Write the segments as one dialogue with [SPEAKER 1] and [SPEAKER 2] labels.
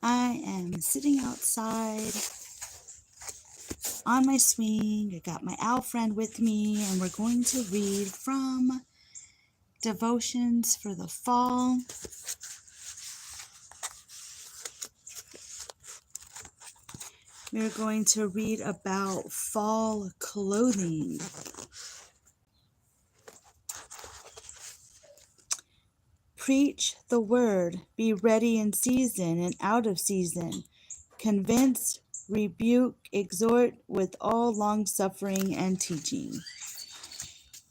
[SPEAKER 1] I am sitting outside on my swing. I got my owl friend with me, and we're going to read from Devotions for the Fall. We're going to read about fall clothing. Preach the word, be ready in season and out of season. Convince, rebuke, exhort with all long-suffering and teaching.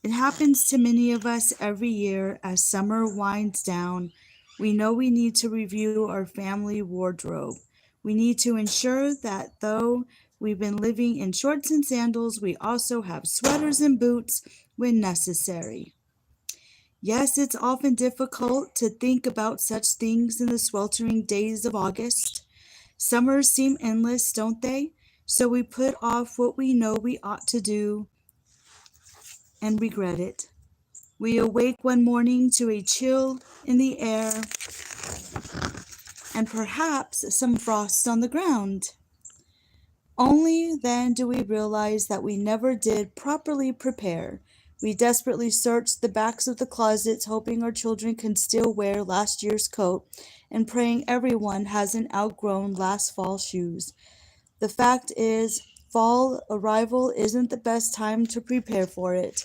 [SPEAKER 1] It happens to many of us every year as summer winds down. We know we need to review our family wardrobe. We need to ensure that though we've been living in shorts and sandals, we also have sweaters and boots when necessary. Yes, it's often difficult to think about such things in the sweltering days of August. Summers seem endless, don't they? So we put off what we know we ought to do and regret it. We awake one morning to a chill in the air and perhaps some frost on the ground. Only then do we realize that we never did properly prepare. We desperately search the backs of the closets, hoping our children can still wear last year's coat and praying everyone hasn't outgrown last fall's shoes. The fact is, fall arrival isn't the best time to prepare for it.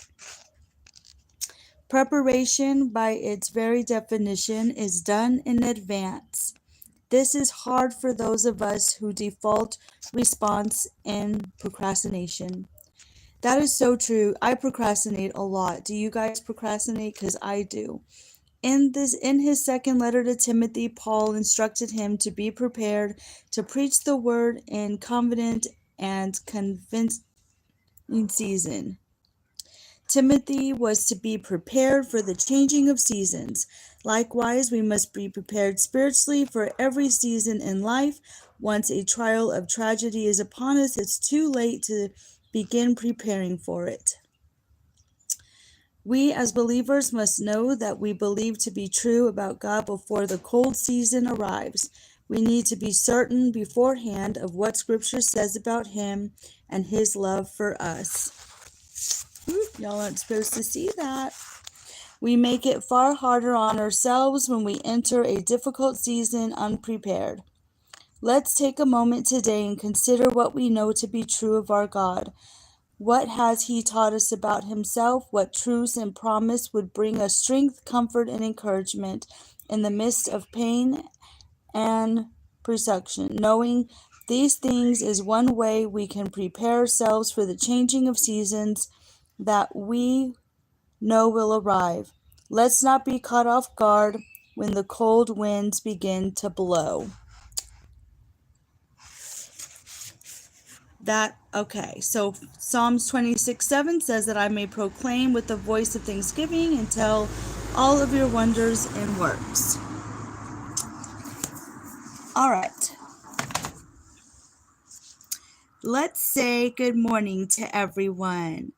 [SPEAKER 1] Preparation, by its very definition, is done in advance. This is hard for those of us who default response in procrastination. That is so true. I procrastinate a lot. Do you guys procrastinate? Because I do. In his second letter to Timothy, Paul instructed him to be prepared to preach the word in confident and convincing season. Timothy was to be prepared for the changing of seasons. Likewise, we must be prepared spiritually for every season in life. Once a trial of tragedy is upon us, it's too late to begin preparing for it. We as believers must know that we believe to be true about God before the cold season arrives. We need to be certain beforehand of what Scripture says about Him and His love for us. Y'all aren't supposed to see that. We make it far harder on ourselves when we enter a difficult season unprepared. Let's take a moment today and consider what we know to be true of our God. What has He taught us about Himself? What truths and promise would bring us strength, comfort, and encouragement in the midst of pain and persecution? Knowing these things is one way we can prepare ourselves for the changing of seasons that we know will arrive. Let's not be caught off guard when the cold winds begin to blow. So Psalms 26:7 says that I may proclaim with the voice of thanksgiving and tell all of your wonders and works. All right. Let's say good morning to everyone.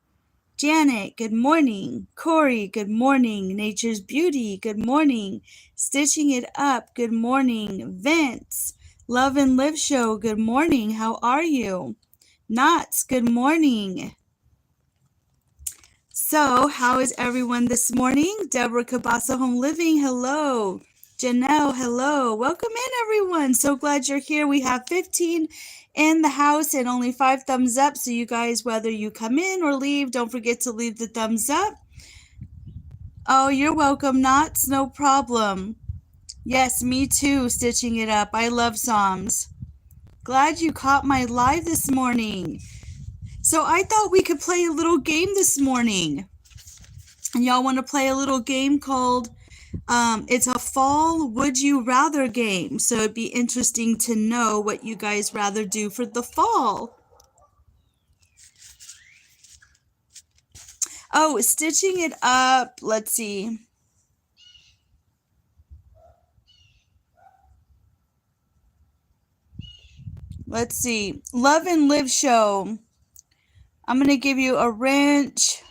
[SPEAKER 1] Janet, good morning. Corey, good morning. Nature's Beauty, good morning. Stitching It Up, good morning. Vince, Love and Live Show, good morning. How are you? Knots, good morning. So, how is everyone this morning? Deborah Cabasa Home Living, hello. Janelle, hello. Welcome in, everyone. So glad you're here. We have 15 in the house and only 5 thumbs up. So you guys, whether you come in or leave, don't forget to leave the thumbs up. Oh, you're welcome, Knots. No problem. Yes, me too, Stitching It Up. I love Psalms. Glad you caught my live this morning. So I thought we could play a little game this morning. And y'all want to play a little game called it's a fall would you rather game. So it'd be interesting to know what you guys rather do for the fall. Oh, Stitching It Up. Let's see. Love and Live Show. I'm going to give you a wrench.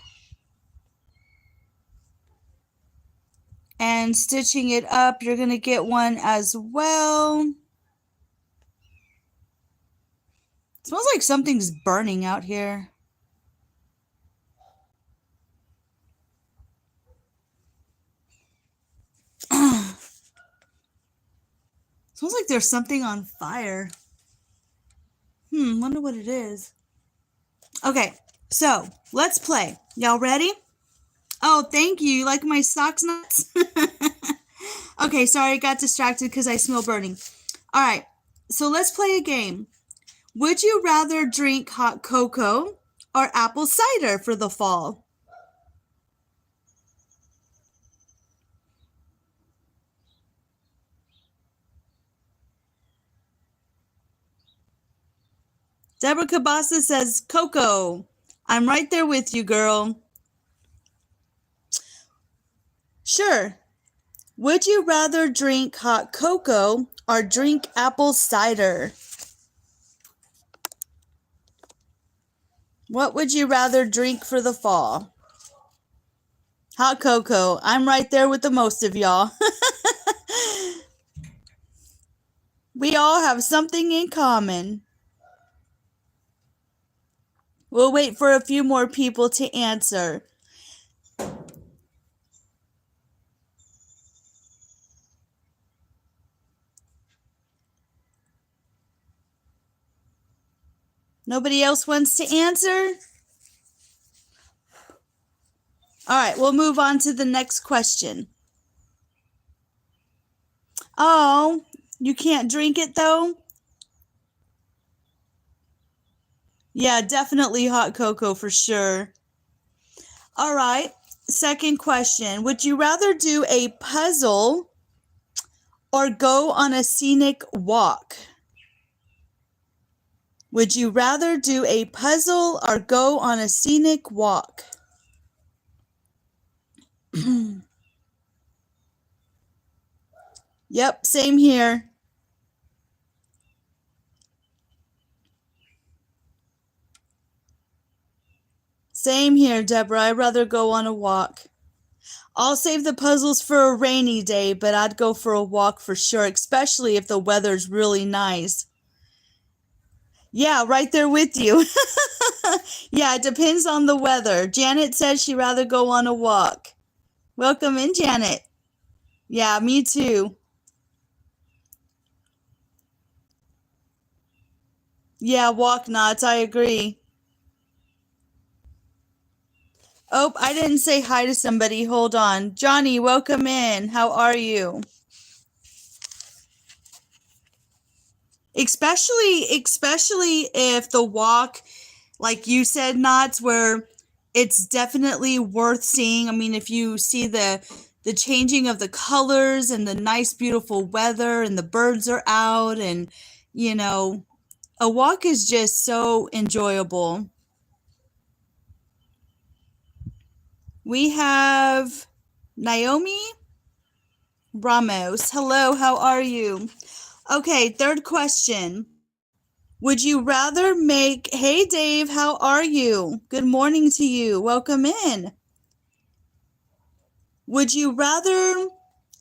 [SPEAKER 1] And Stitching It Up, you're going to get one as well. Smells like something's burning out here. Smells like there's something on fire. Wonder what it is. Okay, so let's play. Y'all ready? Oh, thank you. You like my socks nuts? Okay, sorry, I got distracted because I smell burning. All right, so let's play a game. Would you rather drink hot cocoa or apple cider for the fall? Deborah Cabasa says cocoa. I'm right there with you, girl. Sure. Would you rather drink hot cocoa or drink apple cider? What would you rather drink for the fall? Hot cocoa. I'm right there with the most of y'all. We all have something in common. We'll wait for a few more people to answer. Nobody else wants to answer? All right, we'll move on to the next question. Oh, you can't drink it though? Yeah, definitely hot cocoa for sure. All right, second question. Would you rather do a puzzle or go on a scenic walk? Would you rather do a puzzle or go on a scenic walk? Yep, same here. Same here, Deborah. I'd rather go on a walk. I'll save the puzzles for a rainy day, but I'd go for a walk for sure, especially if the weather's really nice. Yeah, right there with you. Yeah, it depends on the weather. Janet says she'd rather go on a walk. Welcome in, Janet. Yeah, me too. Yeah, walk nuts. I agree. Oh, I didn't say hi to somebody. Hold on. Johnny, welcome in. How are you? Especially if the walk, like you said, Knots, where it's definitely worth seeing. I mean, if you see the changing of the colors and the nice, beautiful weather and the birds are out and, you know, a walk is just so enjoyable. We have Naomi Ramos. Hello, how are you? Okay, third question. Would you rather make, hey Dave, how are you? Good morning to you. Welcome in. Would you rather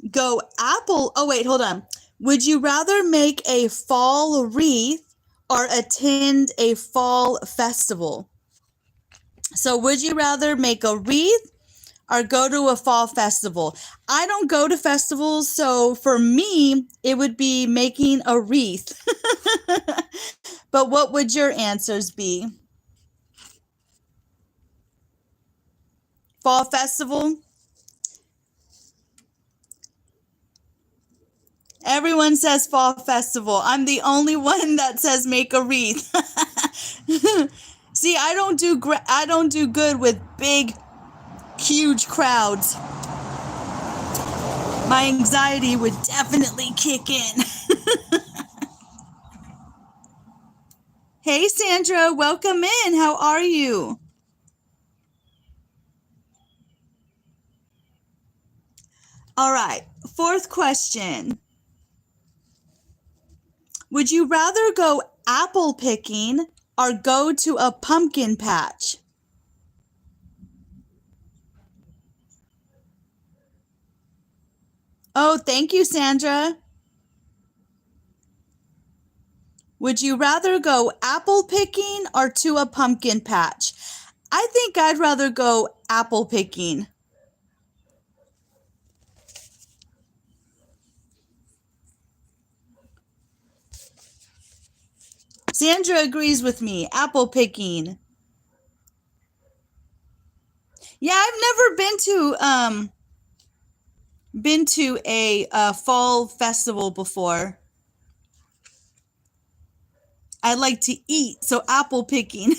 [SPEAKER 1] go apple, oh wait, hold on. Would you rather make a fall wreath or attend a fall festival? So would you rather make a wreath or go to a fall festival? I don't go to festivals, so for me, it would be making a wreath. But what would your answers be? Fall festival? Everyone says fall festival. I'm the only one that says make a wreath. See, I don't do good with big, huge crowds. My anxiety would definitely kick in. Hey Sandra, welcome in. How are you? All right, fourth question. Would you rather go apple picking or go to a pumpkin patch? Oh, thank you, Sandra. Would you rather go apple picking or to a pumpkin patch? I think I'd rather go apple picking. Sandra agrees with me. Apple picking. Yeah, I've never been to a fall festival before. I like to eat, so apple picking.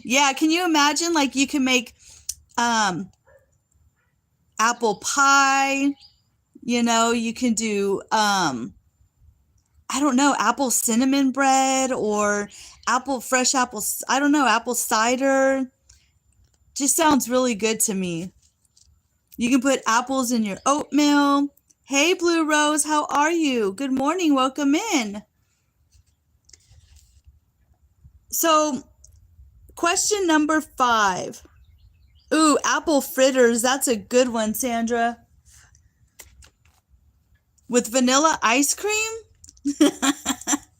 [SPEAKER 1] Yeah, can you imagine? Like you can make apple pie. You can do I don't know, apple cinnamon bread or fresh apple. I don't know, apple cider. Just sounds really good to me. You can put apples in your oatmeal. Hey, Blue Rose, how are you? Good morning. Welcome in. So, question number 5. Ooh, apple fritters. That's a good one, Sandra. With vanilla ice cream?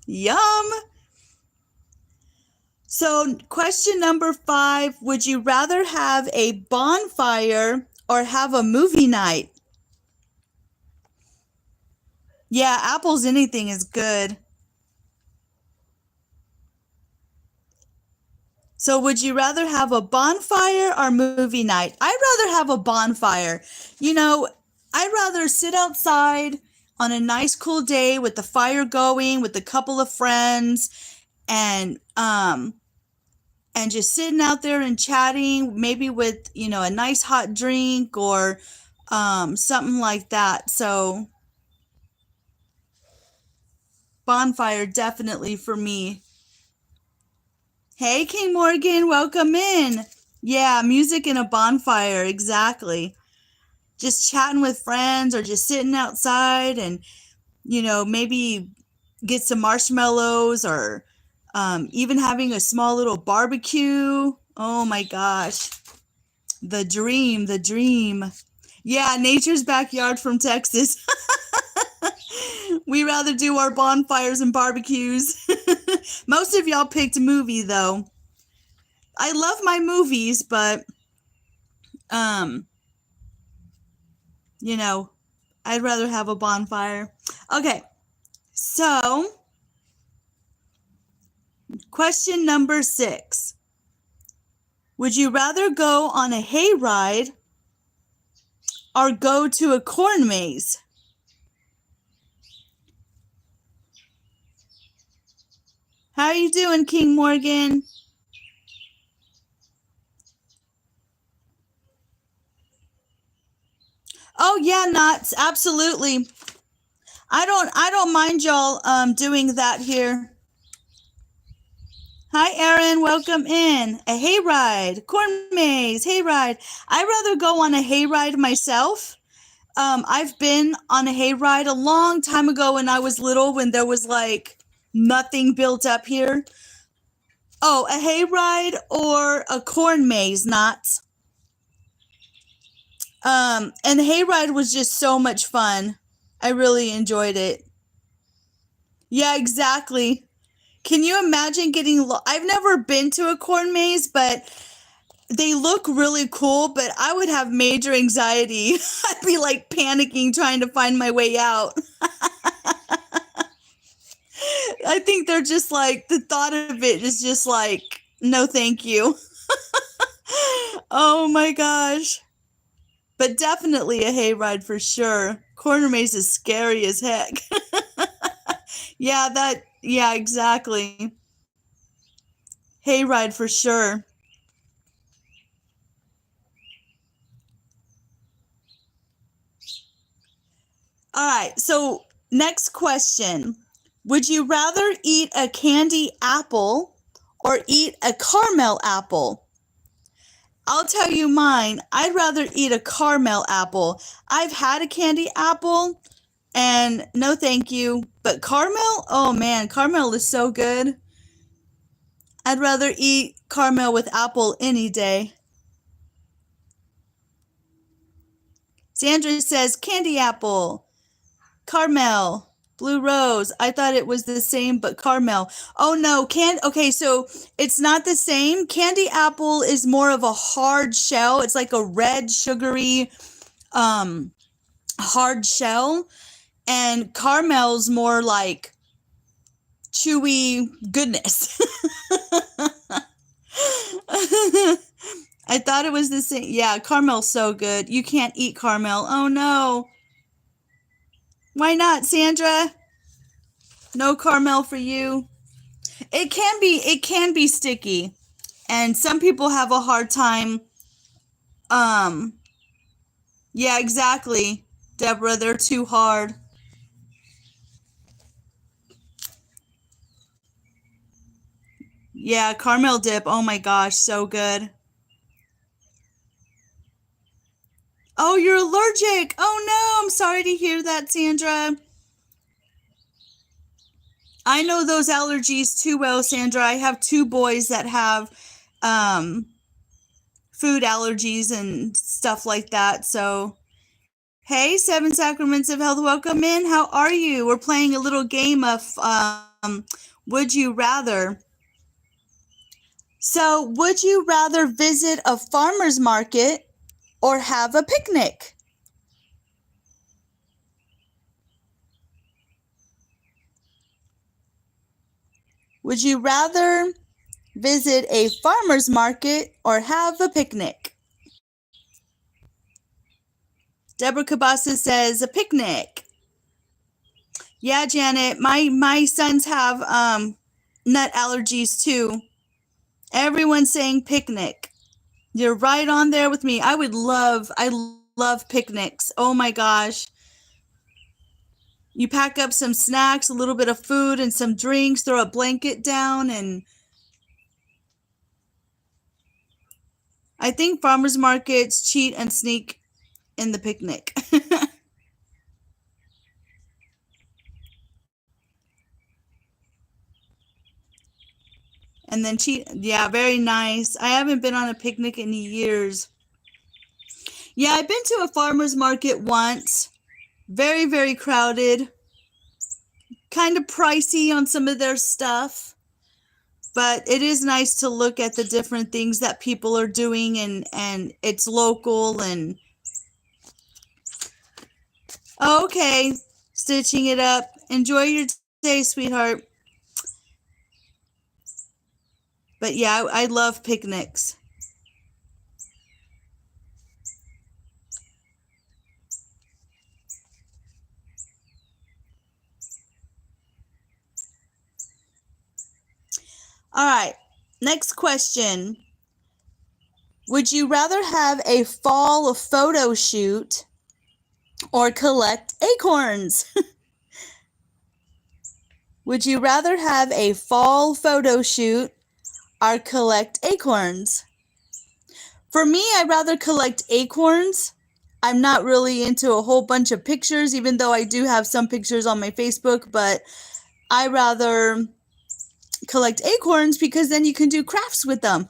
[SPEAKER 1] Yum. So, question number 5. Would you rather have a bonfire or have a movie night? Yeah, apples anything is good. So would you rather have a bonfire or movie night? I'd rather have a bonfire. I'd rather sit outside on a nice cool day with the fire going with a couple of friends and just sitting out there and chatting, maybe with, a nice hot drink or something like that. So bonfire definitely for me. Hey, King Morgan, welcome in. Yeah, music and a bonfire, exactly. Just chatting with friends or just sitting outside and, maybe get some marshmallows or even having a small little barbecue. Oh my gosh. The dream, the dream. Yeah, nature's backyard from Texas. We rather do our bonfires and barbecues. Most of y'all picked movie though. I love my movies, but I'd rather have a bonfire. Okay. So, question number 6. Would you rather go on a hayride or go to a corn maze? How are you doing, King Morgan? Oh yeah, Knots, absolutely. I don't mind y'all doing that here. Hi, Erin. Welcome in. A hayride, corn maze, hayride. I'd rather go on a hayride myself. I've been on a hayride a long time ago when I was little, when there was like nothing built up here. Oh, a hayride or a corn maze, not. And the hayride was just so much fun. I really enjoyed it. Yeah, exactly. Can you imagine getting I've never been to a corn maze, but they look really cool, but I would have major anxiety. I'd be like panicking trying to find my way out. I think they're just like, the thought of it is just like, no thank you. Oh my gosh. But definitely a hayride for sure. Corner maze is scary as heck. Yeah, exactly. Hayride for sure. All right, so next question. Would you rather eat a candy apple or eat a caramel apple? I'll tell you mine. I'd rather eat a caramel apple. I've had a candy apple and no thank you. But caramel? Oh man, caramel is so good. I'd rather eat caramel with apple any day. Sandra says candy apple, caramel. Blue Rose. I thought it was the same, but caramel. Oh no, okay, so it's not the same. Candy apple is more of a hard shell. It's like a red, sugary, um, hard shell. And caramel's more like chewy goodness. I thought it was the same. Yeah, caramel's so good. You can't eat caramel. Oh no. Why not, Sandra? No caramel for you. It can be sticky. And some people have a hard time. Um, yeah, exactly. Deborah, they're too hard. Yeah, caramel dip. Oh my gosh, so good. Oh, you're allergic. Oh no, I'm sorry to hear that, Sandra. I know those allergies too well, Sandra. I have two boys that have um, food allergies and stuff like that. So, hey, Seven Sacraments of Health, welcome in. How are you? We're playing a little game of Would You Rather. So, would you rather visit a farmer's market or have a picnic? Would you rather visit a farmer's market or have a picnic? Deborah Cabasa says a picnic. Yeah, Janet, my sons have nut allergies too. Everyone's saying picnic. You're right on there with me. I love picnics. Oh my gosh. You pack up some snacks, a little bit of food and some drinks, throw a blanket down, and I think farmers markets cheat and sneak in the picnic. And then cheat. Yeah, very nice. I haven't been on a picnic in years. Yeah, I've been to a farmer's market once. Very, very crowded. Kind of pricey on some of their stuff. But it is nice to look at the different things that people are doing, and it's local and okay. Stitching it up. Enjoy your day, sweetheart. But yeah, I love picnics. All right. Next question. Would you rather have a fall photo shoot or collect acorns? Would you rather have a fall photo shoot or collect acorns? For me, I'd rather collect acorns. I'm not really into a whole bunch of pictures, even though I do have some pictures on my Facebook, but I rather collect acorns because then you can do crafts with them.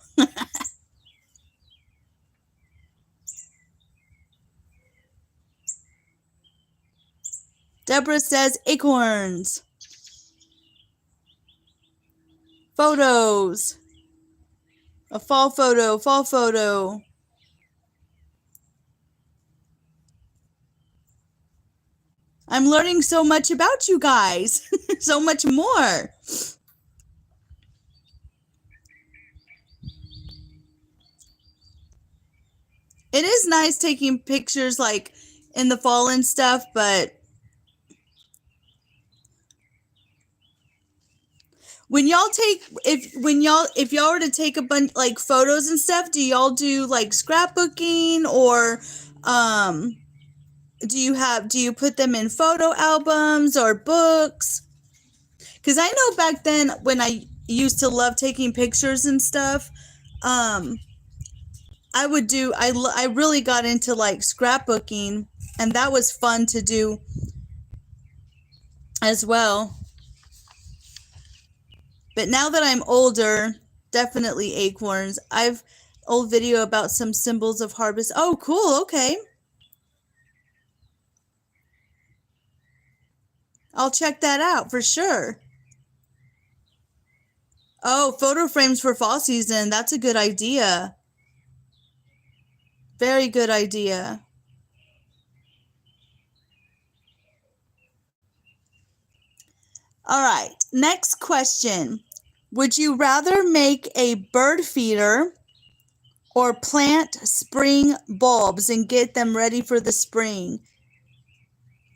[SPEAKER 1] Deborah says acorns. Photos. A fall photo, fall photo. I'm learning so much about you guys. So much more. It is nice taking pictures like in the fall and stuff, but when y'all take if y'all were to take a bunch like photos and stuff, do y'all do like scrapbooking or do you put them in photo albums or books? Because I know back then when I used to love taking pictures and stuff, I really got into like scrapbooking, and that was fun to do as well. But now that I'm older, definitely acorns. I've old video about some symbols of harvest. Oh, cool. Okay. I'll check that out for sure. Oh, photo frames for fall season. That's a good idea. Very good idea. All right, next question. Would you rather make a bird feeder or plant spring bulbs and get them ready for the spring?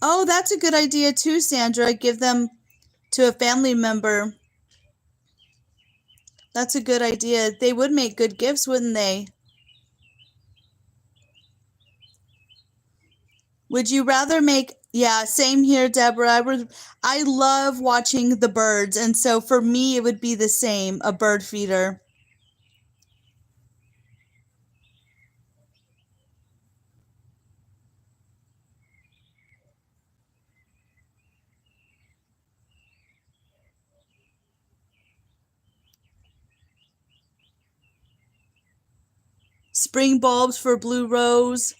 [SPEAKER 1] Oh, that's a good idea too, Sandra. Give them to a family member. That's a good idea. They would make good gifts, wouldn't they? Would you rather make, yeah, same here, Deborah. I love watching the birds, and so for me it would be the same, a bird feeder. Spring bulbs for blue rose.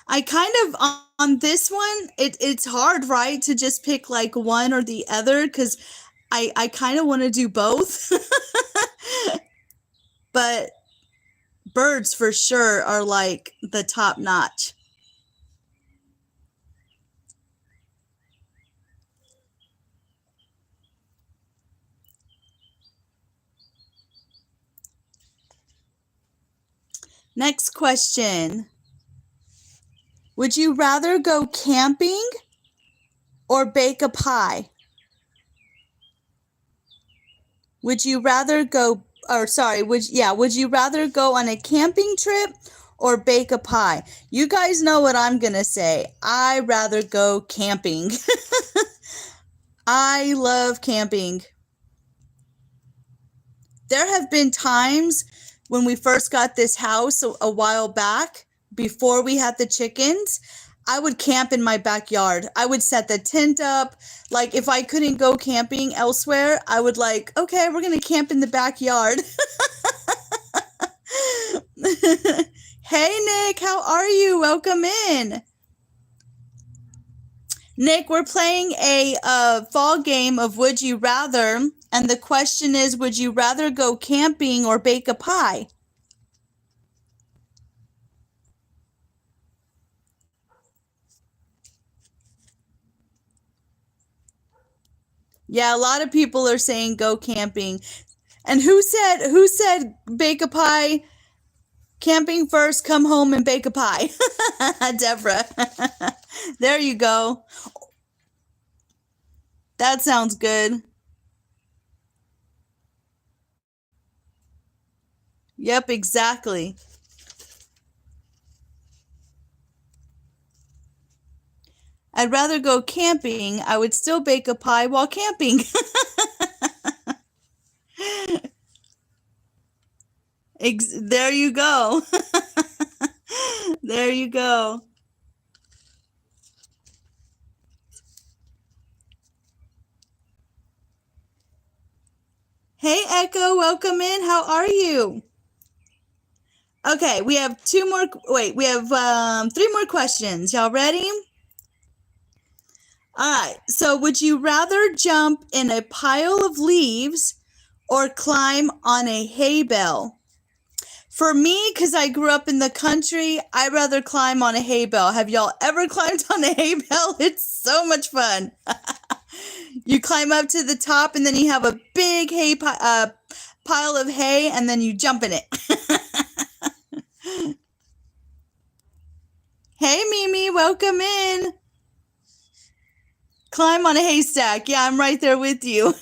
[SPEAKER 1] I kind of on this one, it's hard, right, to just pick like one or the other because I kind of want to do both. But birds for sure are like the top notch. Next question. Would you rather go camping or bake a pie? Would you rather go, or sorry, would you rather go on a camping trip or bake a pie? You guys know what I'm going to say. I rather go camping. I love camping. There have been times when we first got this house a while back, before we had the chickens, I would camp in my backyard. I would set the tent up. Like if I couldn't go camping elsewhere, I would like, okay, we're going to camp in the backyard. Hey, Nick, how are you? Welcome in. Nick, we're playing a fall game of Would You Rather, and the question is, would you rather go camping or bake a pie? Yeah, a lot of people are saying go camping. And who said bake a pie? Camping first, come home and bake a pie. Deborah. There you go. That sounds good. Yep, exactly. I'd rather go camping. I would still bake a pie while camping. There you go. There you go. Hey, Echo, welcome in. How are you? Okay, we have we have three more questions. Y'all ready? All right. So, would you rather jump in a pile of leaves or climb on a hay bale? For me, because I grew up in the country, I'd rather climb on a hay bale. Have y'all ever climbed on a hay bale? It's so much fun. You climb up to the top, and then you have a big pile of hay, and then you jump in it. Hey, Mimi, welcome in. Climb on a haystack. Yeah, I'm right there with you.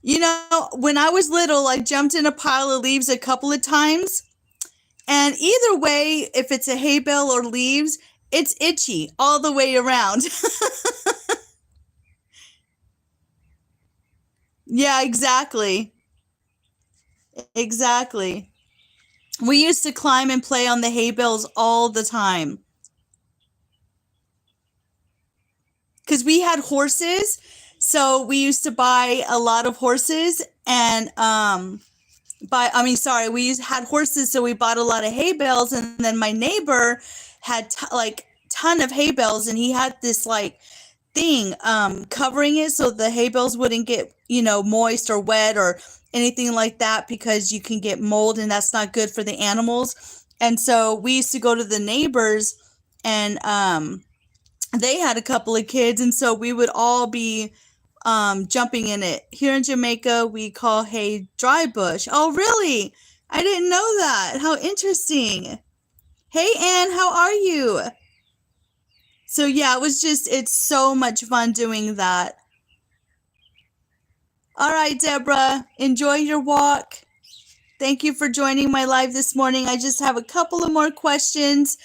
[SPEAKER 1] You know, when I was little, I jumped in a pile of leaves a couple of times. And either way, if it's a hay bale or leaves, it's itchy all the way around. Yeah, exactly. Exactly. We used to climb and play on the hay bales all the time. Because we had horses. So we used to buy a lot of horses, and we had horses, so we bought a lot of hay bales, and then my neighbor had ton of hay bales, and he had this like thing covering it so the hay bales wouldn't get, moist or wet or anything like that, because you can get mold and that's not good for the animals. And so we used to go to the neighbors, and they had a couple of kids, and so we would all be jumping in it. Here in Jamaica, we call hay dry bush. Oh, really? I didn't know that. How interesting. Hey, Ann, how are you? So yeah, it's so much fun doing that. All right, Deborah, enjoy your walk. Thank you for joining my live this morning. I just have a couple of more questions.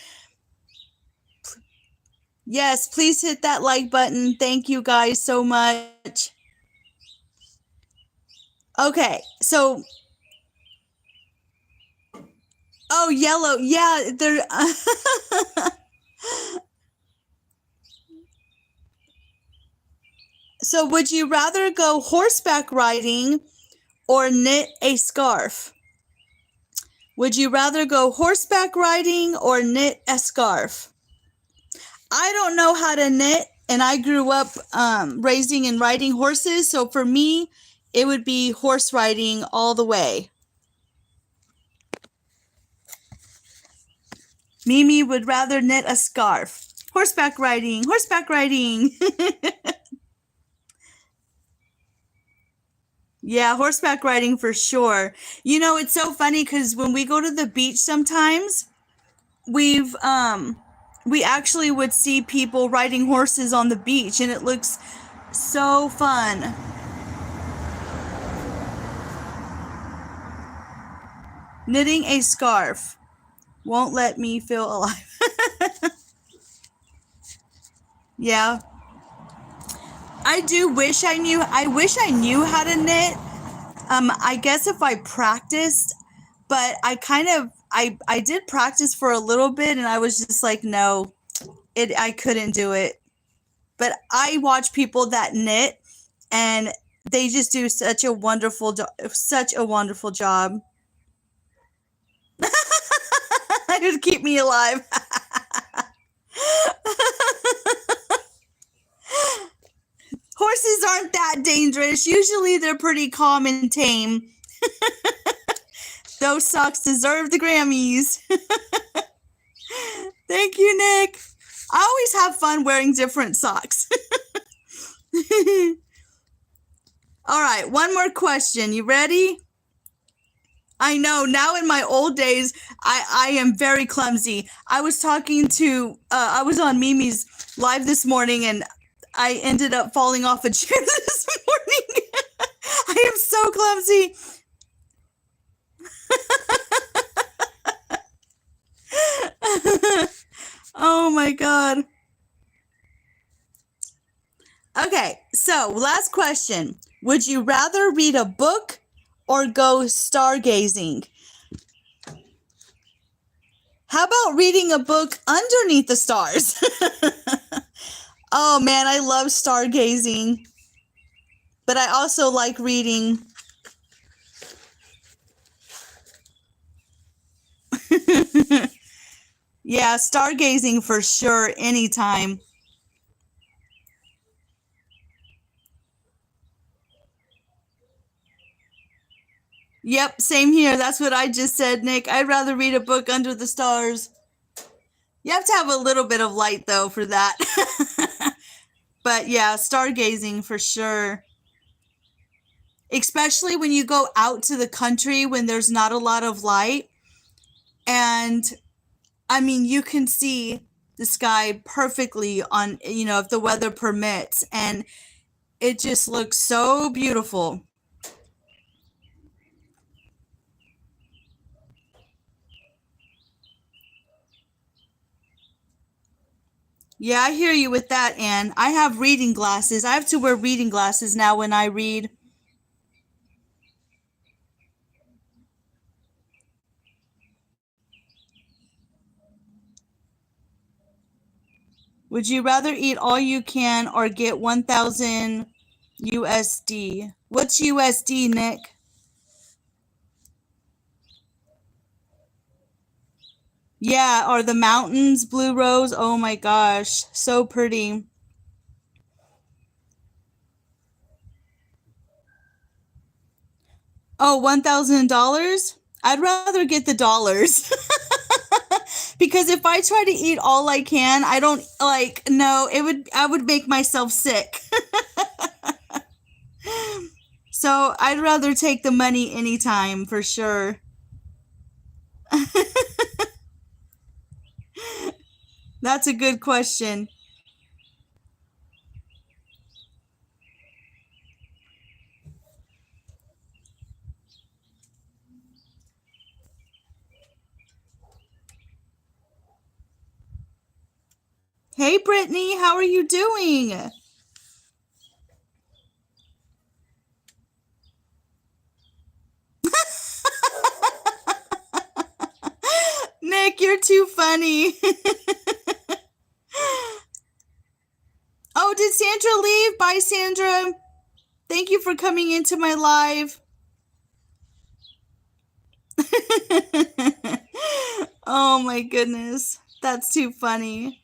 [SPEAKER 1] Yes, please hit that like button. Thank you guys so much. Okay, so yellow. Yeah, they're So would you rather go horseback riding or knit a scarf? Would you rather go horseback riding or knit a scarf? I don't know how to knit, and I grew up raising and riding horses, so for me, it would be horse riding all the way. Mimi would rather knit a scarf. Horseback riding, horseback riding. Yeah, horseback riding for sure. It's so funny because when we go to the beach sometimes, we actually would see people riding horses on the beach, and it looks so fun. Knitting a scarf won't let me feel alive. Yeah. I wish I knew how to knit. I guess if I practiced, but I did practice for a little bit, and I was just like, no, I couldn't do it. But I watch people that knit, and they just do such a wonderful job. It would keep me alive. Horses aren't that dangerous. Usually they're pretty calm and tame. Those socks deserve the Grammys. Thank you, Nick. I always have fun wearing different socks. All right, one more question. You ready? I know, now in my old days, I am very clumsy. I was on Mimi's live this morning, and I ended up falling off a chair this morning. I am so clumsy. Oh my God. Okay, so last question. Would you rather read a book or go stargazing? How about reading a book underneath the stars? Oh man, I love stargazing. But I also like reading. Yeah, stargazing for sure, anytime. Yep, same here. That's what I just said, Nick. I'd rather read a book under the stars. You have to have a little bit of light, though, for that. But yeah, stargazing for sure. Especially when you go out to the country when there's not a lot of light. And, I mean, you can see the sky perfectly on, if the weather permits. And it just looks so beautiful. Yeah, I hear you with that, Anne. I have reading glasses. I have to wear reading glasses now when I read. Would you rather eat all you can or get 1,000 USD? What's USD, Nick? Yeah, or the mountains, blue rose. Oh my gosh, so pretty. Oh, $1,000? I'd rather get the dollars. Because if I try to eat all I can, I don't like no, I would make myself sick. So, I'd rather take the money anytime for sure. That's a good question. Hey Brittany, how are you doing? Nick, you're too funny. Oh, did Sandra leave? Bye, Sandra. Thank you for coming into my live. Oh my goodness. That's too funny.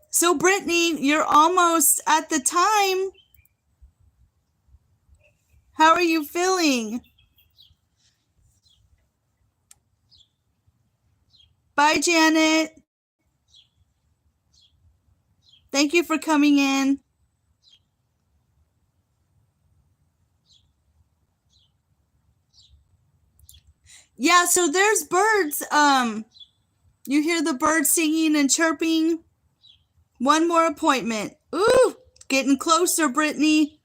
[SPEAKER 1] So, Brittany, you're almost at the time. How are you feeling? Bye, Janet. Thank you for coming in. Yeah, so there's birds. You hear the birds singing and chirping. One more appointment. Ooh, getting closer, Brittany.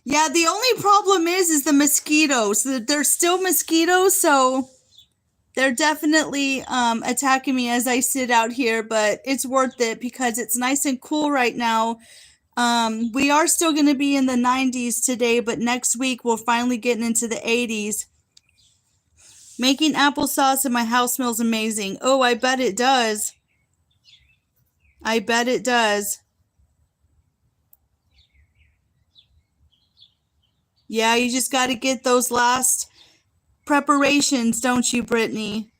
[SPEAKER 1] Yeah, the only problem is the mosquitoes. There's still mosquitoes, so they're definitely attacking me as I sit out here, but it's worth it because it's nice and cool right now. We are still going to be in the 90s today, but next week we're finally getting into the 80s. Making applesauce in my house smells amazing. Oh, I bet it does. I bet it does. Yeah, you just got to get those last preparations, don't you, Brittany?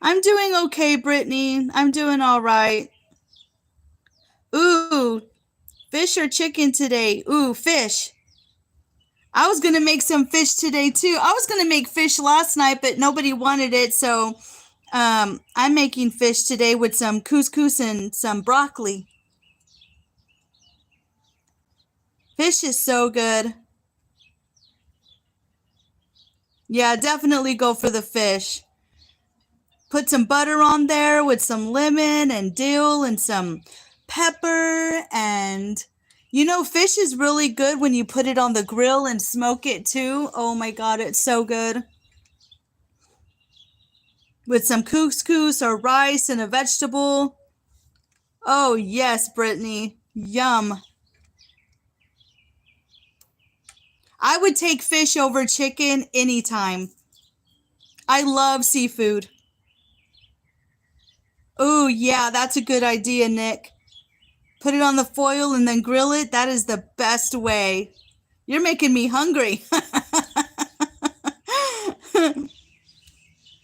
[SPEAKER 1] I'm doing okay, Brittany. I'm doing all right. Ooh, fish or chicken today? Ooh, fish. I was going to make some fish today, too. I was going to make fish last night, but nobody wanted it, so I'm making fish today with some couscous and some broccoli. Fish is so good. Yeah, definitely go for the fish. Put some butter on there with some lemon and dill and some pepper. And fish is really good when you put it on the grill and smoke it too. Oh my God, it's so good. With some couscous or rice and a vegetable. Oh, yes, Brittany. Yum. I would take fish over chicken anytime. I love seafood. Oh, yeah, that's a good idea, Nick. Put it on the foil and then grill it. That is the best way. You're making me hungry.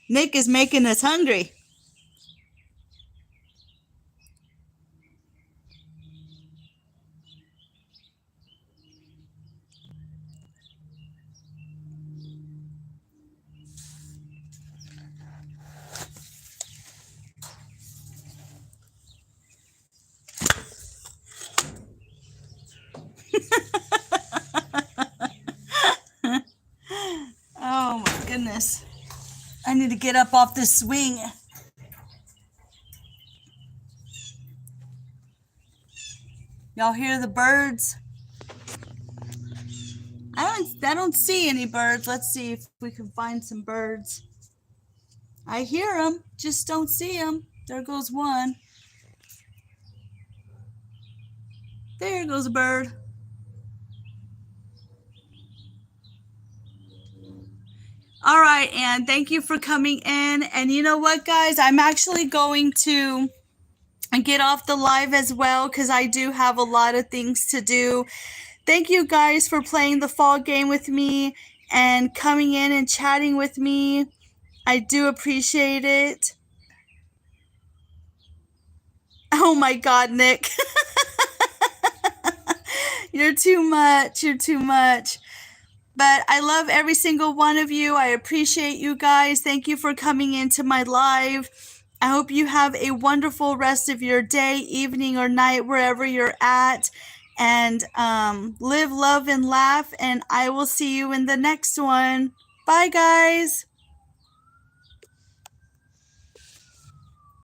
[SPEAKER 1] Nick is making us hungry. Oh my goodness. I need to get up off this swing. Y'all hear the birds? I don't see any birds. Let's see if we can find some birds. I hear them, just don't see them. There goes one. There goes a bird. All right, Anne, thank you for coming in. And you know what, guys? I'm actually going to get off the live as well because I do have a lot of things to do. Thank you guys for playing the fall game with me and coming in and chatting with me. I do appreciate it. Oh my God, Nick. You're too much. You're too much. But I love every single one of you. I appreciate you guys. Thank you for coming into my live. I hope you have a wonderful rest of your day, evening, or night, wherever you're at. And live, love, and laugh. And I will see you in the next one. Bye, guys.